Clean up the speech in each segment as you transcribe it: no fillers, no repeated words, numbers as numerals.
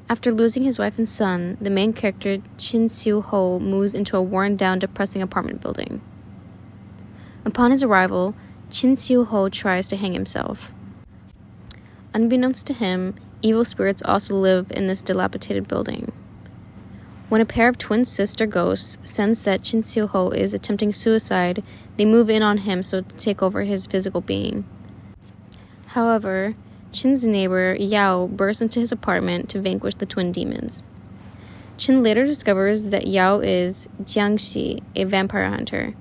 After losing his wife and son, the main character, Chin Soo-ho, moves into a worn-down, depressing apartment building. Upon his arrival, Chin Soo-ho tries to hang himself. Unbeknownst to him, evil spirits also live in this dilapidated building. When a pair of twin sister ghosts sense that Chin Soo-ho is attempting suicide, they move in on him so to take over his physical being. However, Chin's neighbor, Yao, bursts into his apartment to vanquish the twin demons. Chin later discovers that Yao is Jiangxi, a vampire hunter.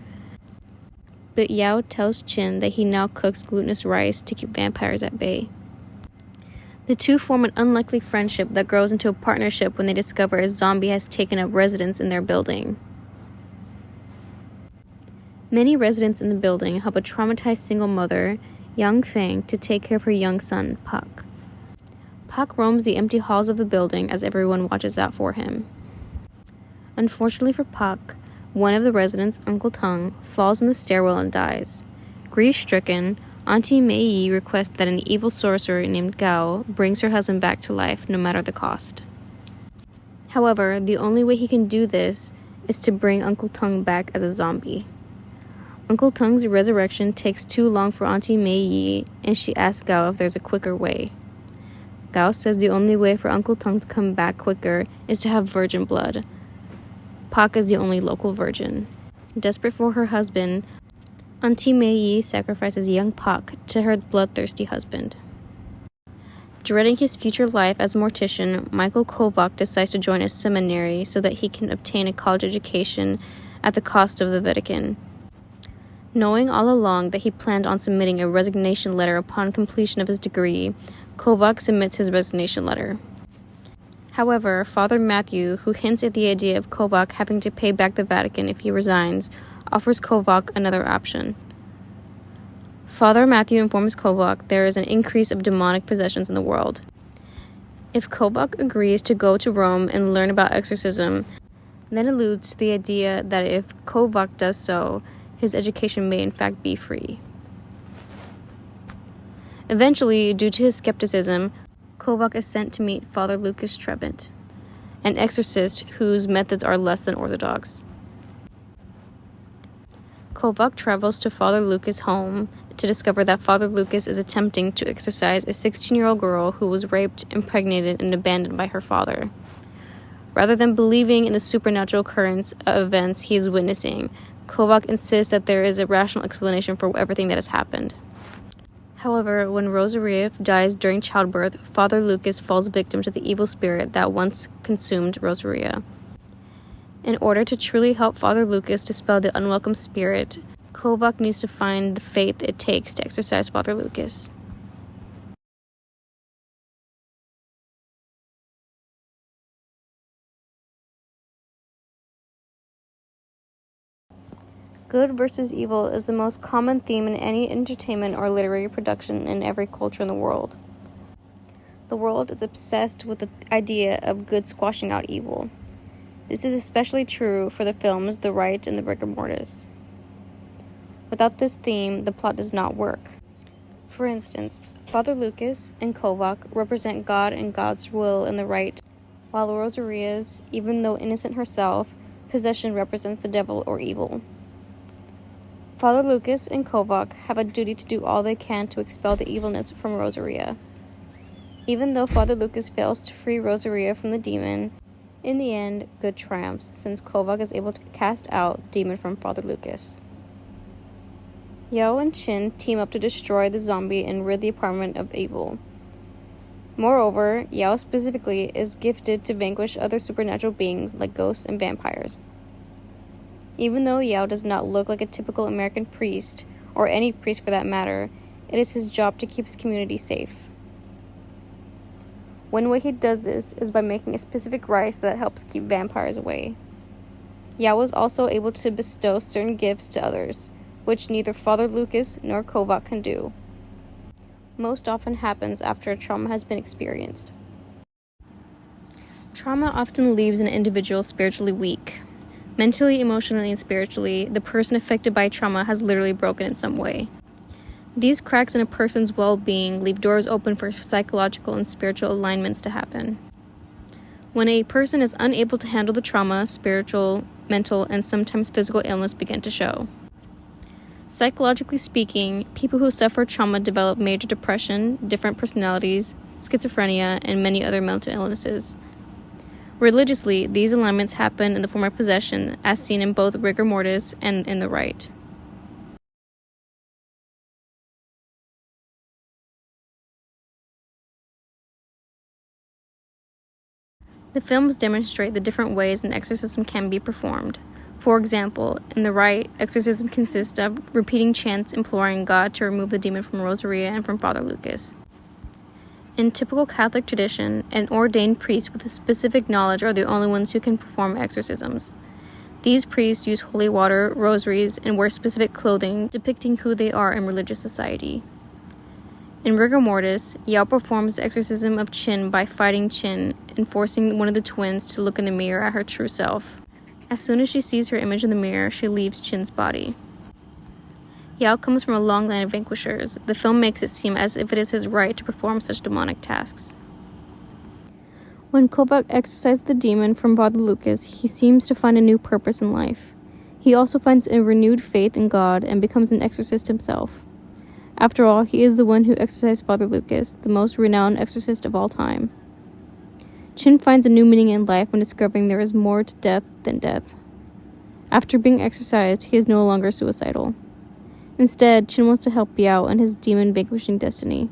But Yao tells Chin that he now cooks glutinous rice to keep vampires at bay. The two form an unlikely friendship that grows into a partnership when they discover a zombie has taken up residence in their building. Many residents in the building help a traumatized single mother, Yang Feng, to take care of her young son, Pak. Pak roams the empty halls of the building as everyone watches out for him. Unfortunately for Pak, one of the residents, Uncle Tung, falls in the stairwell and dies. Grief-stricken, Auntie Mei Yi requests that an evil sorcerer named Gao brings her husband back to life, no matter the cost. However, the only way he can do this is to bring Uncle Tung back as a zombie. Uncle Tung's resurrection takes too long for Auntie Mei Yi, and she asks Gao if there's a quicker way. Gao says the only way for Uncle Tung to come back quicker is to have virgin blood. Pak is the only local virgin. Desperate for her husband, Auntie Mei Yi sacrifices young Pak to her bloodthirsty husband. Dreading his future life as a mortician, Michael Kovac decides to join a seminary so that he can obtain a college education at the cost of the Vatican. Knowing all along that he planned on submitting a resignation letter upon completion of his degree, Kovac submits his resignation letter. However, Father Matthew, who hints at the idea of Kovac having to pay back the Vatican if he resigns, offers Kovac another option. Father Matthew informs Kovac there is an increase of demonic possessions in the world. If Kovac agrees to go to Rome and learn about exorcism, then alludes to the idea that if Kovac does so, his education may in fact be free. Eventually, due to his skepticism, Kovac is sent to meet Father Lucas Trebant, an exorcist whose methods are less than orthodox. Kovac travels to Father Lucas' home to discover that Father Lucas is attempting to exorcise a 16-year-old girl who was raped, impregnated, and abandoned by her father. Rather than believing in the supernatural occurrence of events he is witnessing, Kovac insists that there is a rational explanation for everything that has happened. However, when Rosaria dies during childbirth, Father Lucas falls victim to the evil spirit that once consumed Rosaria. In order to truly help Father Lucas dispel the unwelcome spirit, Kovac needs to find the faith it takes to exorcise Father Lucas. Good versus evil is the most common theme in any entertainment or literary production in every culture in the world. The world is obsessed with the idea of good squashing out evil. This is especially true for the films The Rite and The Rigor Mortis. Without this theme, the plot does not work. For instance, Father Lucas and Kovac represent God and God's will in The Rite, while Rosaria's, even though innocent herself, possession represents the devil or evil. Father Lucas and Kovac have a duty to do all they can to expel the evilness from Rosaria. Even though Father Lucas fails to free Rosaria from the demon, in the end, good triumphs, since Kovac is able to cast out the demon from Father Lucas. Yao and Chin team up to destroy the zombie and rid the apartment of evil. Moreover, Yao specifically is gifted to vanquish other supernatural beings like ghosts and vampires. Even though Yao does not look like a typical American priest, or any priest for that matter, it is his job to keep his community safe. One way he does this is by making a specific rice that helps keep vampires away. Yao is also able to bestow certain gifts to others, which neither Father Lucas nor Kovac can do. Most often happens after a trauma has been experienced. Trauma often leaves an individual spiritually weak. Mentally, emotionally, and spiritually, the person affected by trauma has literally broken in some way. These cracks in a person's well-being leave doors open for psychological and spiritual alignments to happen. When a person is unable to handle the trauma, spiritual, mental, and sometimes physical illness begin to show. Psychologically speaking, people who suffer trauma develop major depression, different personalities, schizophrenia, and many other mental illnesses. Religiously, these alignments happen in the form of possession, as seen in both rigor mortis and in the rite. The films demonstrate the different ways an exorcism can be performed. For example, in the rite, exorcism consists of repeating chants imploring God to remove the demon from Rosaria and from Father Lucas. In typical Catholic tradition, an ordained priest with a specific knowledge are the only ones who can perform exorcisms. These priests use holy water, rosaries, and wear specific clothing depicting who they are in religious society. In rigor mortis, Yao performs the exorcism of Chin by fighting Chin and forcing one of the twins to look in the mirror at her true self. As soon as she sees her image in the mirror, she leaves Chin's body. Yao comes from a long line of vanquishers. The film makes it seem as if it is his right to perform such demonic tasks. When Kovac exorcises the demon from Father Lucas, he seems to find a new purpose in life. He also finds a renewed faith in God and becomes an exorcist himself. After all, he is the one who exorcised Father Lucas, the most renowned exorcist of all time. Chin finds a new meaning in life when discovering there is more to death than death. After being exorcised, he is no longer suicidal. Instead, Chin wants to help Yao in his demon-vanquishing destiny.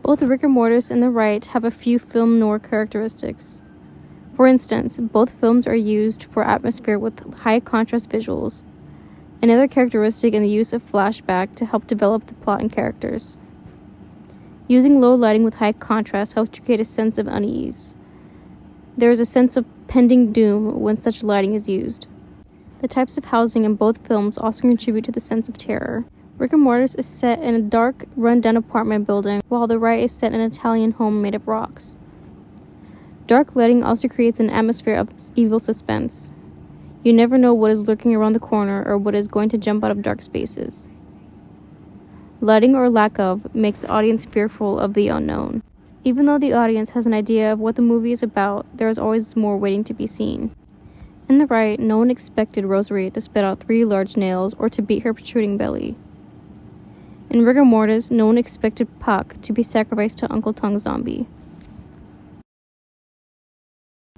Both rigor mortis and the rite have a few film noir characteristics. For instance, both films are used for atmosphere with high contrast visuals. Another characteristic in the use of flashback to help develop the plot and characters. Using low lighting with high contrast helps to create a sense of unease. There is a sense of pending doom when such lighting is used. The types of housing in both films also contribute to the sense of terror. Rigor mortis is set in a dark, run-down apartment building, while the rite is set in an Italian home made of rocks. Dark lighting also creates an atmosphere of evil suspense. You never know what is lurking around the corner or what is going to jump out of dark spaces. Lighting or lack of makes the audience fearful of the unknown. Even though the audience has an idea of what the movie is about, there is always more waiting to be seen. In the rite, no one expected Rosaria to spit out 3 large nails or to beat her protruding belly. In rigor mortis, no one expected Pak to be sacrificed to Uncle Tongue Zombie.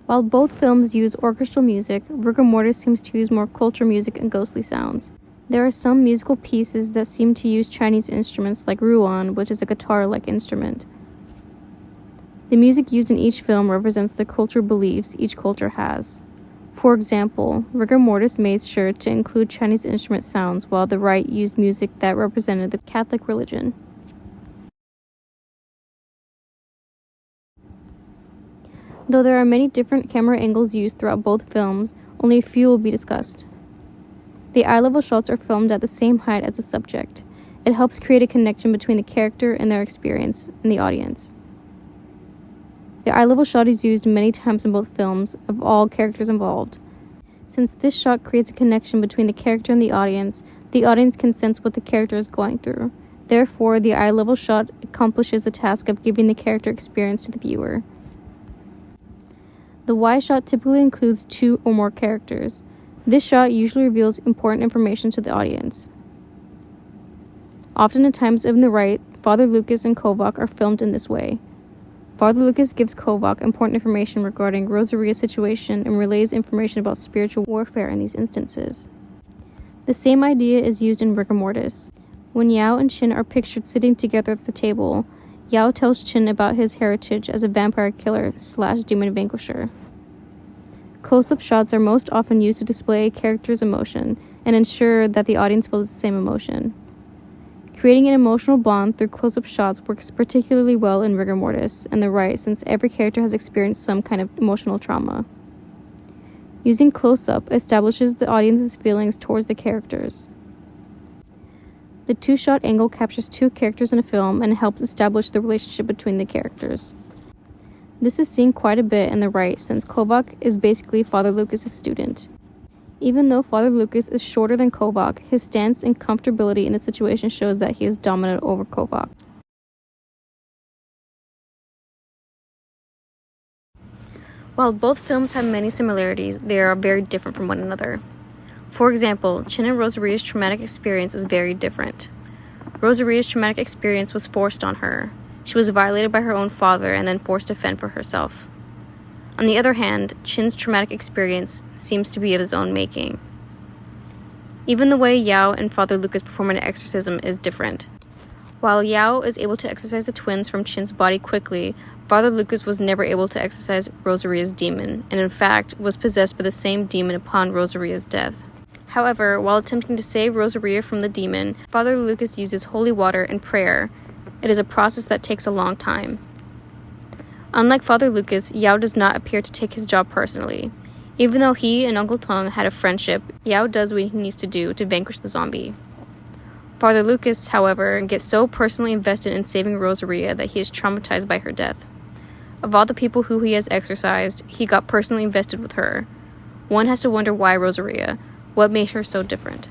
While both films use orchestral music, rigor mortis seems to use more culture music and ghostly sounds. There are some musical pieces that seem to use Chinese instruments like ruan, which is a guitar-like instrument. The music used in each film represents the cultural beliefs each culture has. For example, rigor mortis made sure to include Chinese instrument sounds, while the rite used music that represented the Catholic religion. Though there are many different camera angles used throughout both films, only a few will be discussed. The eye-level shots are filmed at the same height as the subject. It helps create a connection between the character and their experience in the audience. The eye-level shot is used many times in both films of all characters involved. Since this shot creates a connection between the character and the audience can sense what the character is going through. Therefore, the eye-level shot accomplishes the task of giving the character experience to the viewer. The wide shot typically includes 2 or more characters. This shot usually reveals important information to the audience. Often at times in the rite, Father Lucas and Kovac are filmed in this way. Father Lucas gives Kovac important information regarding Rosaria's situation and relays information about spiritual warfare in these instances. The same idea is used in rigor mortis. When Yao and Chin are pictured sitting together at the table, Yao tells Chin about his heritage as a vampire killer / demon vanquisher. Close-up shots are most often used to display a character's emotion and ensure that the audience feels the same emotion. Creating an emotional bond through close-up shots works particularly well in rigor mortis and the rite, since every character has experienced some kind of emotional trauma. Using close-up establishes the audience's feelings towards the characters. The 2-shot angle captures 2 characters in a film and helps establish the relationship between the characters. This is seen quite a bit in the rite, since Kovac is basically Father Lucas' student. Even though Father Lucas is shorter than Kovac, his stance and comfortability in the situation shows that he is dominant over Kovac. While both films have many similarities, they are very different from one another. For example, Chin and Rosaria's traumatic experience is very different. Rosaria's traumatic experience was forced on her. She was violated by her own father and then forced to fend for herself. On the other hand, Chin's traumatic experience seems to be of his own making. Even the way Yao and Father Lucas perform an exorcism is different. While Yao is able to exorcise the twins from Chin's body quickly, Father Lucas was never able to exorcise Rosaria's demon, and in fact was possessed by the same demon upon Rosaria's death. However, while attempting to save Rosaria from the demon, Father Lucas uses holy water and prayer. It is a process that takes a long time. Unlike Father Lucas, Yao does not appear to take his job personally. Even though he and Uncle Tong had a friendship, Yao does what he needs to do to vanquish the zombie. Father Lucas, however, gets so personally invested in saving Rosaria that he is traumatized by her death. Of all the people who he has exorcised, he got personally invested with her. One has to wonder why Rosaria. What made her so different?